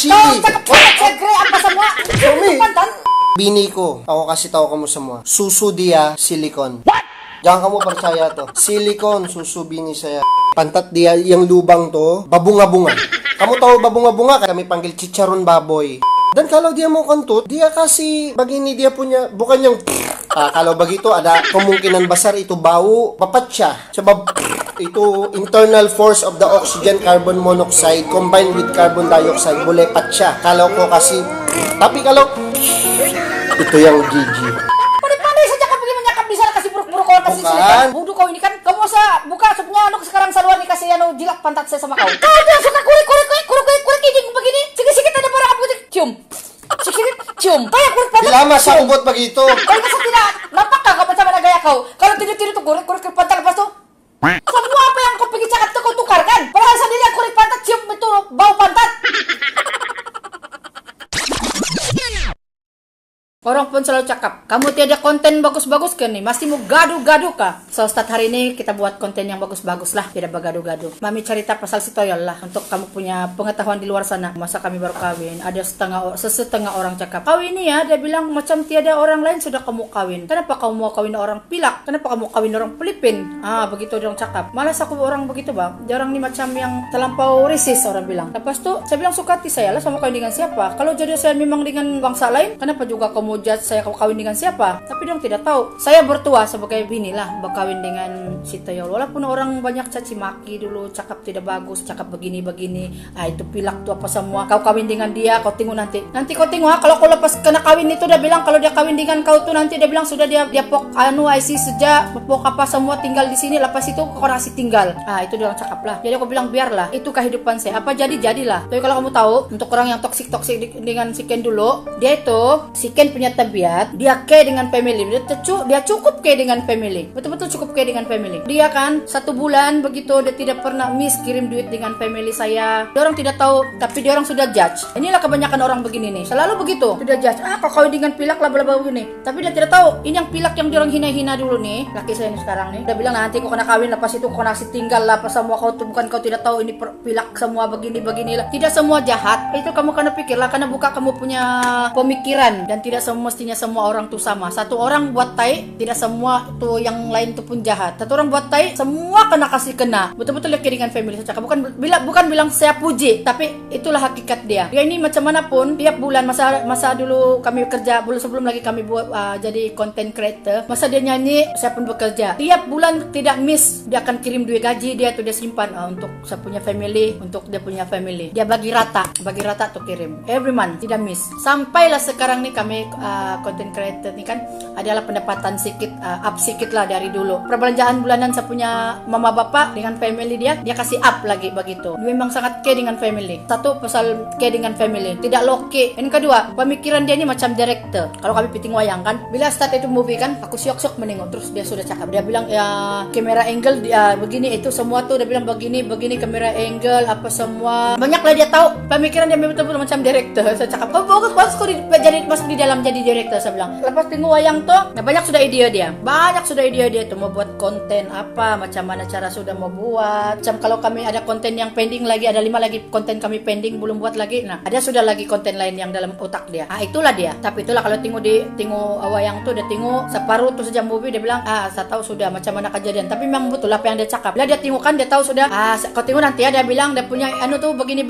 Chili. Segre apa semua? Pantan. Bini ko, ako kasi tahu kamu semua. Susu dia silikon. What? Jangan kamu percaya to. Silikon, susu bini saya. Pantat dia yang lubang to, babunga-bunga. Kamu tahu babunga-bunga? Kami panggil chicharon baboy. Dan kalau dia mau kentut, dia kasih begini dia punya, bukan yang kalau begitu ada kemungkinan besar itu bau papatya. Sebab itu internal force of the oxygen carbon monoxide combined with carbon dioxide boleh patya. Kalau ko kasih, tapi kalau itu yang gigi. Pandai-pandai saja kau pergi menyakap di sana kasih buruk-buruk kau kasih silikon. Bodoh kau ini kan. Kamu usah buka supnya sekarang saluan nih kasih jilat pantat saya sama kau. Kau udah suka kurik ini begini. Sikit-sikit ada barang apa cium. Sikit cium. Kayak kurik pantat. Bila masa ubot begitu. Kalau masa tidak, nampakkah kau macam mana gaya kau? Kalau tidur-tidur tuh kurik pantat lepas tuh. Semua apa yang kau pergi cakap tuh kau tukar kan? Padahal sendiri yang kurik pantat cium itu bau pantat. Orang pun selalu cakap, kamu tiada konten bagus-bagus kan nih? Masih mau gaduh-gaduh kah? So, start hari ini kita buat konten yang bagus-bagus lah, tidak bergaduh-gaduh. Mami cerita pasal si Toyol lah, untuk kamu punya pengetahuan di luar sana. Masa kami baru kawin, ada setengah orang cakap, kau ini ya, dia bilang macam tiada orang lain sudah kamu kawin. Kenapa kamu mau kawin orang Pilak? Kenapa kamu kawin orang Filipin? Begitu orang cakap. Malas aku orang begitu bang, jarang nih macam yang terlampau risis orang bilang. Lepas tuh, saya bilang suka hati saya lah sama kawin dengan siapa. Kalau jodoh saya memang dengan bangsa lain, kenapa juga kamu judge saya kawin dengan siapa? Tapi dong tidak tahu. Saya bertua sebagai bini lah berkawin dengan si Toyol. Walaupun orang banyak caci maki dulu, cakap tidak bagus, cakap begini-begini. Itu Pilak tuh apa semua. Kau kawin dengan dia, kau tengok nanti. Nanti kau tengok kalau kau lepas kena kawin itu dia bilang kalau dia kawin dengan kau tuh nanti dia bilang sudah dia pok IC sejak pok apa semua tinggal di sini. Lepas itu kau nasi tinggal. Itu dia orang cakap lah. Jadi aku bilang biarlah. Itu kehidupan saya. Apa jadilah. Tapi kalau kamu tahu untuk orang yang toksik dengan si Ken dulu, dia itu si Ken punya tabiat dia care dengan family, dia cukup care dengan family, betul-betul cukup care dengan family. Dia kan 1 bulan begitu dia tidak pernah miss kirim duit dengan family saya. Dia orang tidak tahu, tapi dia orang sudah judge. Inilah kebanyakan orang begini nih, selalu begitu, sudah judge. Kau kawin dengan Pilak lah bla bla begini. Tapi dia tidak tahu ini yang Pilak yang dia orang hina-hina dulu nih, laki saya ini sekarang nih. Dia bilang nanti kau kena kawin, lepas itu kau nasi tinggal lah apa semua. Kau tuh bukan kau tidak tahu ini Pilak semua begini lah. Tidak semua jahat. Itu kamu kena pikirlah, karena buka kamu punya pemikiran dan tidak semestinya semua orang tuh sama. Satu orang buat tai, tidak semua tuh yang lain tuh pun jahat. Satu orang buat tai, semua kena. Betul-betul dia dengan family saya cakap. Bukan bilang saya puji, tapi itulah hakikat dia. Dia ini macam mana pun tiap bulan masa dulu kami kerja, sebelum lagi kami buat jadi content creator, masa dia nyanyi, saya pun bekerja. Tiap bulan tidak miss, dia akan kirim duit gaji dia tuh dia simpan untuk saya punya family, untuk dia punya family. Dia bagi rata tuh kirim. Every month, tidak miss. Sampailah sekarang nih kami content creator nih kan adalah pendapatan up sedikit lah dari dulu. Perbelanjaan bulanan saya punya mama bapak dengan family dia kasih up lagi begitu. Dia memang sangat care dengan family. Satu pasal care dengan family, tidak loki. Yang kedua, pemikiran dia ini macam director. Kalau kami piting wayang kan, bila start itu movie kan, aku syok menengok terus dia sudah cakap. Dia bilang ya kamera angle begini itu semua tuh dia bilang begini kamera angle apa semua. Banyaklah dia tahu. Pemikiran dia betul-betul macam director. Saya cakap, bagus kau jadi masuk di dalam jadi director. Saya bilang lepas tengok wayang tuh banyak sudah ide dia tuh mau buat konten apa, macam mana cara sudah mau buat. Macam kalau kami ada konten yang pending lagi, ada 5 lagi konten kami pending belum buat lagi. Nah ada sudah lagi konten lain yang dalam otak dia. Itulah dia. Tapi itulah kalau tengok wayang tuh dia tengok separuh tuh saja movie dia bilang saya tahu sudah macam mana kejadian. Tapi memang betul apa yang dia cakap. Bila dia tengok kan dia tahu sudah. Kau tengok nanti dia bilang dia punya tuh begini.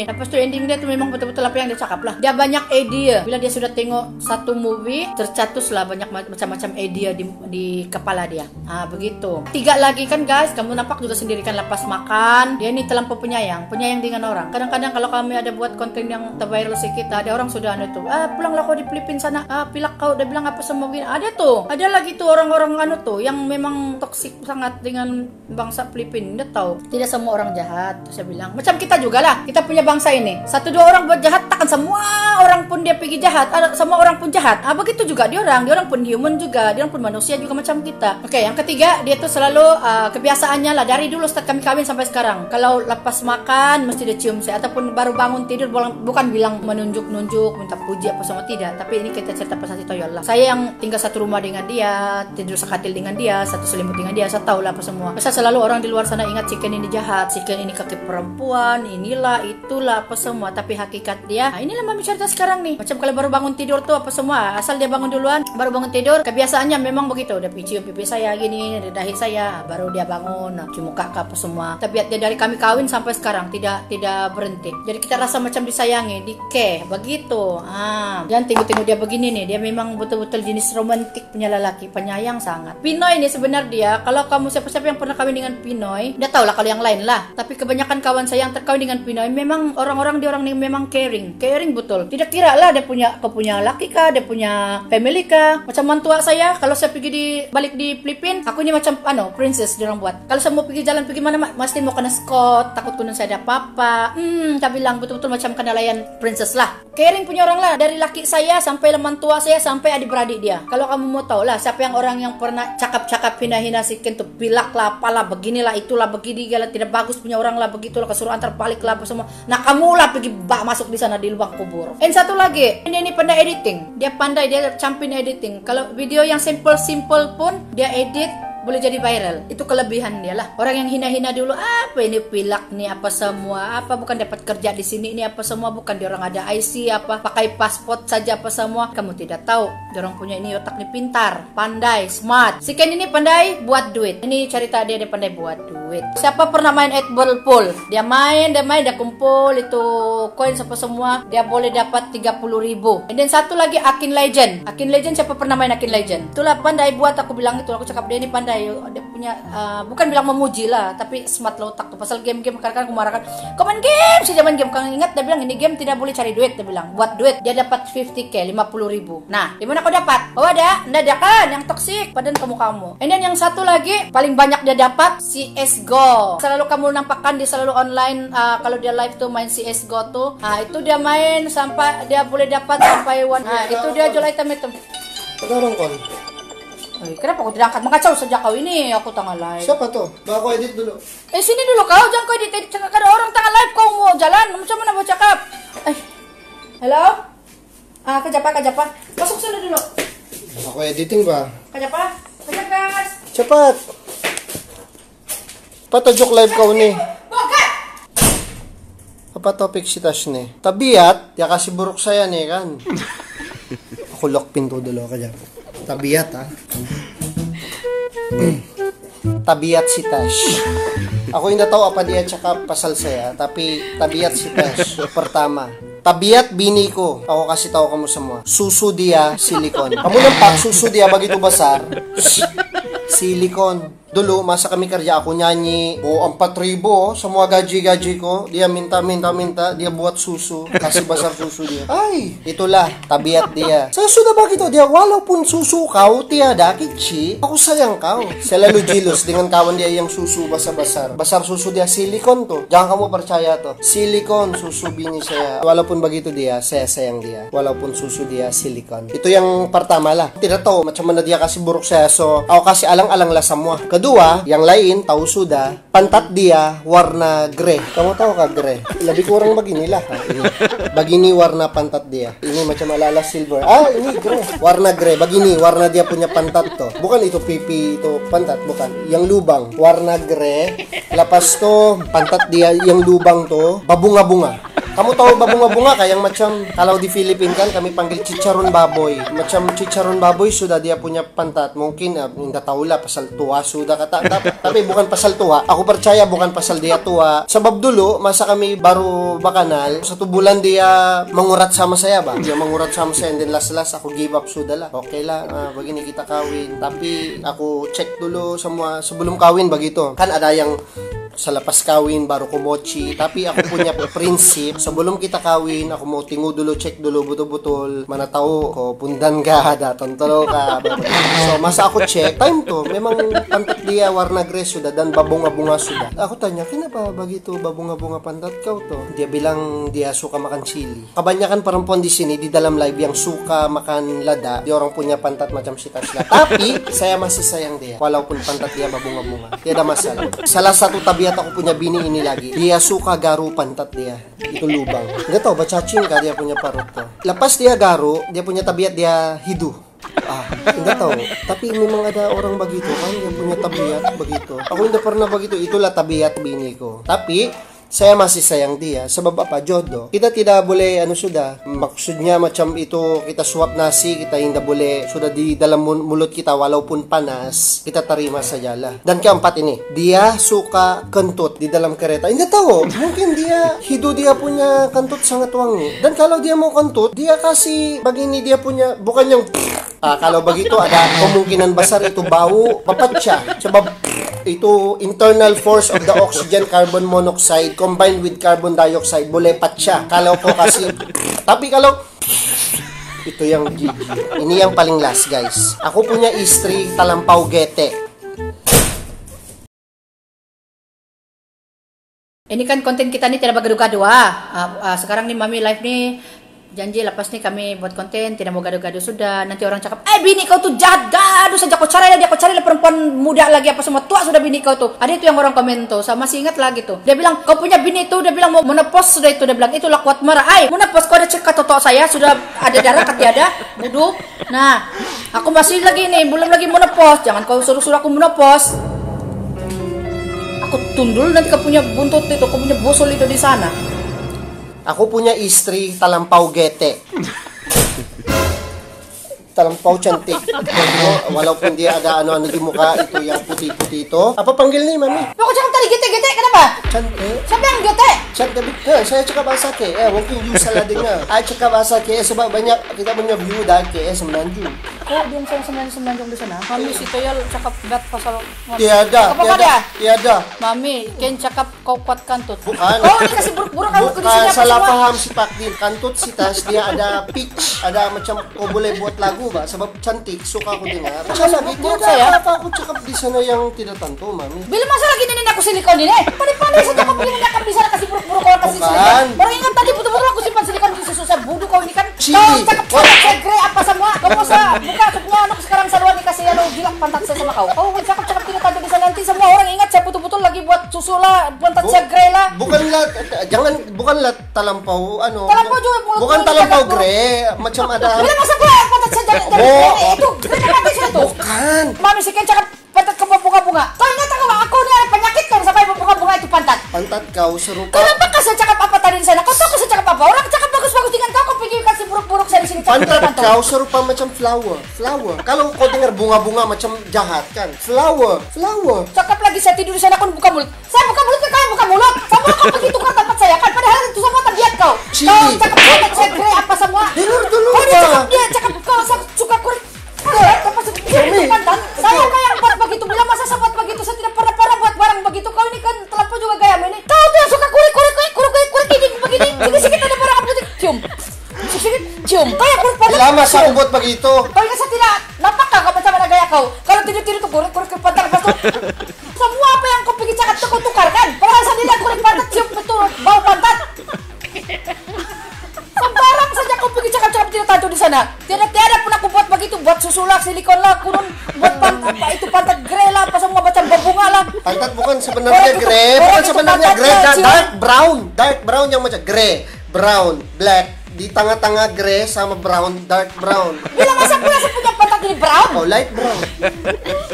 Lepas tuh ending dia tuh memang betul-betul apa yang dia cakap lah. Dia banyak ide. Bila dia sudah tengok satu movie tercatus lah banyak macam-macam idea di kepala dia. Begitu. 3 lagi kan guys, kamu nampak juga sendiri kan lepas makan dia ini terlampau penyayang dengan orang. Kadang-kadang kalau kami ada buat konten yang terviral sedikit, ada orang sudah tuh pulanglah kau di Filipina sana, Pilak kau dia bilang apa semua begini. Ada lagi tuh orang-orang tuh yang memang toksik sangat dengan bangsa Filipina. Dia tahu tidak semua orang jahat. Saya bilang macam kita juga lah, kita punya bangsa ini 1-2 orang buat jahat, takkan semua orang pun dia pergi jahat, semua orang pun jahat. Begitu juga dia orang pun human juga, dia orang pun manusia juga macam kita. Oke, Oke, yang ketiga, dia tuh selalu kebiasaannya lah dari dulu start kami kawin sampai sekarang. Kalau lepas makan mesti dia cium saya, ataupun baru bangun tidur bukan bilang menunjuk-nunjuk, minta puji apa semua, tidak. Tapi ini kita cerita pasal si Toyol lah. Saya yang tinggal satu rumah dengan dia, tidur sekatil dengan dia, satu selimut dengan dia, saya tahu lah apa semua. Masa selalu orang di luar sana ingat Chicken ini jahat, Chicken ini kaki perempuan, inilah itulah apa semua. Tapi hakikat dia, nah inilah mami cerita sekarang nih. Macam kalau baru bangun tidur tuh apa semua, asal dia bangun duluan, baru bangun tidur, kebiasaannya memang begitu. Dia cium pipi saya gini, di dahi saya, baru dia bangun, cium muka apa semua. Tabiat dia dari kami kawin sampai sekarang tidak berhenti. Jadi kita rasa macam disayangi, begitu. Dan tengok dia begini nih, dia memang betul-betul jenis romantik punya lelaki, penyayang sangat. Pinoy nih sebenarnya dia, kalau kamu siapa-siapa yang pernah kawin dengan Pinoy, dia tahu lah kalau yang lain lah. Tapi kebanyakan kawan saya yang terkawin dengan Pinoy, memang orang-orang dia orang yang memang caring betul. Tidak kira lah dia punya laki kah, dia punya family kah. Macam mantua saya, kalau saya pergi balik di Filipina, aku ini macam princess dia orang buat. Kalau saya mau pergi jalan pergi mana, mesti mau kena Scott, takut kunan saya ada apa-apa. Saya bilang betul-betul macam kenalayan princess lah. Caring punya orang lah, dari laki saya sampai mantua saya sampai adik-beradik dia. Kalau kamu mau tahu lah siapa yang orang yang pernah cakap-cakap hina-hina si Ken tuh, pilak lah, apalah, beginilah, itulah, begini lah, tidak bagus punya orang lah, begitulah, kesuruhan terbalik lah apa semua. Nah kamu lah pergi masuk di sana di lubang kubur. Dan satu lagi, ini pandai editing. Dia pandai, dia campin editing. Kalau video yang simple pun dia edit boleh jadi viral. Itu kelebihan dia lah. Orang yang hina-hina dulu, apa ini pilak nih apa semua, apa bukan dapat kerja di sini ini apa semua, bukan dia orang ada IC apa, pakai pasport saja apa semua. Kamu tidak tahu, dia orang punya ini otak nih pintar, pandai, smart. Si Ken ini pandai buat duit. Ini cerita dia pandai buat duit. Siapa pernah main 8 ball pool? Dia main, dia kumpul itu koin apa semua, dia boleh dapat 30.000. Dan satu lagi Akin Legend. Akin Legend, siapa pernah main Akin Legend? Itulah pandai buat, aku bilang itu, aku cakap dia ini pandai. Dia punya bukan bilang memuji lah, tapi smart lah otak tuh. Pasal game-game kadang-kadang aku marahkan, kau main game sih, main game. Kau ingat dia bilang ini game tidak boleh cari duit, dia bilang buat duit. Dia dapat 50k, 50.000. Nah, di mana kau dapat? Oh ada kan yang toksik padan kamu. And then yang satu lagi paling banyak dia dapat CS:GO. Selalu kamu nampakkan dia selalu online, kalau dia live tuh main CS:GO tuh. Itu dia main sampai dia boleh dapat sampai itu dia jual item. Pagkarong kon. Kenapa aku tidak angkat? Mengacau saja kau ini, aku tengah live. Siapa tuh? Baka ko edit dulu. Sini dulu kau, jangan kau edit. Jangan ada orang tengah live kau mau jalan. Macam mana mau cakap? Hello? Kajapa. Masuk sana dulu. Ako editing ba? Kajapa, guys. Cepat. Patajok live kau ni. Bukan. Apa topik si Tash ni? Tabiat, ya kasi buruk saya ni kan. Ako lock pinto dulu kaya. Tabiat Tabiat si Tash. Ako hindi tahu apa dia cakap pasal saya, tapi tabiat si Tash. Pertama, tabiat bini ko. Ako kasi tahu kamu semua. Susu dia silikon. Kamu nampak susu dia begitu besar. Silikon. Dulu, masa kami kerja ako nyanyi, 4,000, semua gaji-gaji ko, dia minta, dia buat susu, kasih besar susu dia. Ay, itulah, tabiat dia. Saya sudah begitu, dia walaupun susu kau tiada kecil, aku sayang kau. Selalu jealous dengan kawan dia yang susu besar-besar. Besar susu dia, silikon tuh. Jangan kamu percaya tuh. Silikon, susu bini saya. Walaupun begitu dia, saya sayang dia. Walaupun susu dia, silikon. Itu yang pertama lah. Tidak tahu macam mana dia kasih buruk saya, so ako kasih alang-alang lah semua. Kedua, yang lain tahu sudah, pantat dia warna grey. Kamu tahu kah grey? Lebih kurang beginilah. Begini warna pantat dia. Ini macam ala-ala silver. Ini grey. Warna grey. Begini warna dia punya pantat to. Bukan itu pipi, itu pantat, bukan. Yang lubang, warna grey. Lepas to, pantat dia yang lubang to, babunga-bunga. Kamu tahu babunga-bunga kayak macam kalau di Filipina kan kami panggil chicharon baboy. Macam chicharon baboy sudah dia punya pantat. Mungkin hindi tahu lah pasal tua sudah kata. Tapi bukan pasal tua. Aku percaya bukan pasal dia tua. Sebab dulu masa kami baru bakanal, 1 bulan dia mengurat sama saya ba. Dia mengurat sama saya and then last aku give up sudah lah. Okay lah, begini kita kawin. Tapi aku check dulu semua sebelum kawin begitu. Kan ada yang sa lapas kawin baru kumochi. Tapi ako punya prinsip, sebelum kita kawin, ako mau tinggu dulu, cek dulu betul-betul mana tahu ko pundan ka, datang tolo ka. So masa aku cek, time to memang pantat dia warna grey sudah dan babunga-bunga sudah. Aku tanya, kenapa begitu babunga-bunga pantat kau tuh? Dia bilang dia suka makan chili. Kebanyakan perempuan di sini di dalam live yang suka makan lada, dia orang punya pantat macam si Tasla. Tapi saya masih sayang dia, walaupun pantat dia babunga-bunga. Tidak ada masalah. Salah satu tabiat aku punya bini ini lagi, dia suka garu pantat dia. Itu lubang. Nggak tahu cacing kah dia punya parut tuh. Lepas dia garu, dia punya tabiat dia hidu. Enggak tahu. Tapi memang ada orang begitu kan, yang punya tabiat begitu. Aku tidak pernah begitu. Itulah tabiat biniku. Tapi saya masih sayang dia. Sebab apa? Jodoh. Kita tidak boleh sudah. Maksudnya macam itu kita suap nasi, kita tidak boleh sudah di dalam mulut kita walaupun panas, kita terima sajalah. Dan keempat ini, dia suka kentut di dalam kereta. Tidak tahu. Mungkin dia hidup dia punya kentut sangat wangi. Dan kalau dia mau kentut, dia kasih begini dia punya bukan yang kalau begitu ada kemungkinan besar itu bau pepecah. Sebab itu internal force of the oxygen carbon monoxide combined with carbon dioxide boleh pecah kalau po kasih. Tapi kalau itu yang ini yang paling last guys. Aku punya istri talampau gete. Ini kan konten kita nih tidak bergaduh-gaduh sekarang nih Mami live nih janji lepas nih kami buat konten tidak mau gaduh-gaduh sudah. Nanti orang cakap bini kau tuh jahat, gaduh saja kau cari lah perempuan muda lagi apa semua tua sudah bini kau tuh. Ada itu yang orang komen tuh, sama masih ingat lagi tuh. Dia bilang kau punya bini itu, dia bilang mau menepos sudah itu, dia bilang itulah kuat marah. Menepos kau ada cek totok saya sudah ada darah ketiada buduk. Nah aku masih lagi nih belum lagi menepos, jangan kau suruh aku menepos. Aku tundul nanti kau punya buntut itu, kau punya bosol itu di sana. Aku punya istri talampau gete. Talampau cantik. Walaupun dia ada ano-ano di muka itu yang putih-putih itu. Apa panggil nih, Mami? Aku cakap tadi gete-gete, kenapa? Cantik. Siapa yang gete? Cantik. Saya cakap bahasa ke. Mungkin you salah dengar. Saya cakap bahasa ke sebab banyak kita punya view dari ke Semenanjung. Kok dia Semenanjung di sana? Mami si Toyol cakap bet pasal Tiada. Mami, Ken cakap kau kuat kantut. Bukan. Oh, ini kasih buruk-buruk kamu ke sini apa salah semua? paham si Pakdin. Kantut si Tas dia ada pitch, ada macam kau boleh buat lagu ba sebab cantik suka aku dengar. Macam gitu saya. Apa aku cakap di sana yang tidak tentu, Mami? Bila masalah gini nih aku silikon ini. Pandai-pandai saja kau begini cakap di sana kasih buruk-buruk kau kasih Bukan. silikon. Baru ingat tadi betul-betul aku simpan silikon di susah budu kau ini kan. Cili. Kau cakap segre apa semua. Kamu usah buka semua anak sekarang saluan dikasih gilak pantat saya sama kau. Kau cakap tidak tahu di sana nanti semua orang ingat saya betul-betul lagi buat susu lah, pantat segre lah. Bukanlah talampau Talampau juga mulut bukan kau talampau ini grey, macam ada. Bila masa gua pantat saya jadi itu grey mati sih itu. Bukan. Mami sih kan cakap pantat kau bunga-bunga. Kau ingat kalau aku ini ada penyakit kan sampai bunga-bunga itu pantat. Pantat kau serupa. Kenapa kau saya cakap apa tadi di sana? Kau tahu saya cakap apa? Orang cakap bagus-bagus dengan kau pergi kasih buruk-buruk saya di sini. Pantat kau serupa macam flower. Kalau kau dengar bunga-bunga macam jahat kan? Flower. Cakap lagi saya tidur di sana pun buka mulut. Saya buka mulut ke kau buka mulut. Semua kau pergi tukar tempat saya kan? Padahal itu semua tabiat kau. Kau cakap pantat saya grey apa semua? Dengar dulu Kau dia cakap kau suka kulit. Apa sih itu pantat? Saya kayak buat begitu. Bila masa saya buat begitu saya tidak pernah buat barang begitu. Kau ini kan terlampau juga gaya ini. Kau tuh yang suka kulit ini begini. Sikit-sikit ada barang apa cium. Cium. Kau yang kulit pantat. Lama saya buat begitu. Kau ingat saya tidak nampak kau macam mana gaya kau? Kalau tidur-tidur tuh kulit ke pantat lepas tuh. Semua apa yang kau pergi cakap tuh kau tukar kan? Padahal saya tidak kulit pantat cium betul bau pantat. Sembarang saja kau pergi cakap-cakap tidak tahu di sana. Tiada pun aku buat begitu, buat susu lah, silikon lah, kurun, buat pantat apa itu pantat grey lah, apa semua macam berbunga lah. Pantat bukan sebenarnya grey, dark brown yang macam grey, brown, black. Di tengah-tengah grey sama brown, dark brown. Bila masa pula saya punya pantat ini brown? Oh, light brown.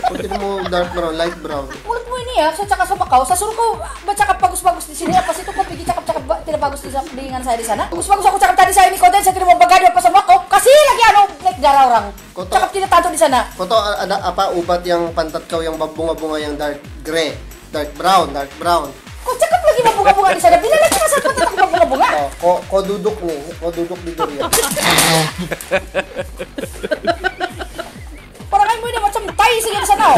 Kau tidak mau dark brown, light brown. Mulutmu ini ya, saya cakap sama kau, saya suruh kau bercakap bagus-bagus di sini, apa sih itu kau pergi cakap-cakap tidak bagus dengan saya di sana? Bagus-bagus aku cakap tadi saya ini konten, saya tidak mau bergaduh apa sama kau, kasih lagi naik darah orang. Cakap tidak tahu di sana. Kau tahu ada apa obat yang pantat kau yang bunga-bunga yang dark grey, dark brown. Kau cakap lagi bunga-bunga di sana, bila lagi masa pantat aku bunga-bunga? Oh, kau duduk nih, kau duduk di durian. Orang lain ini macam tai saja di sana.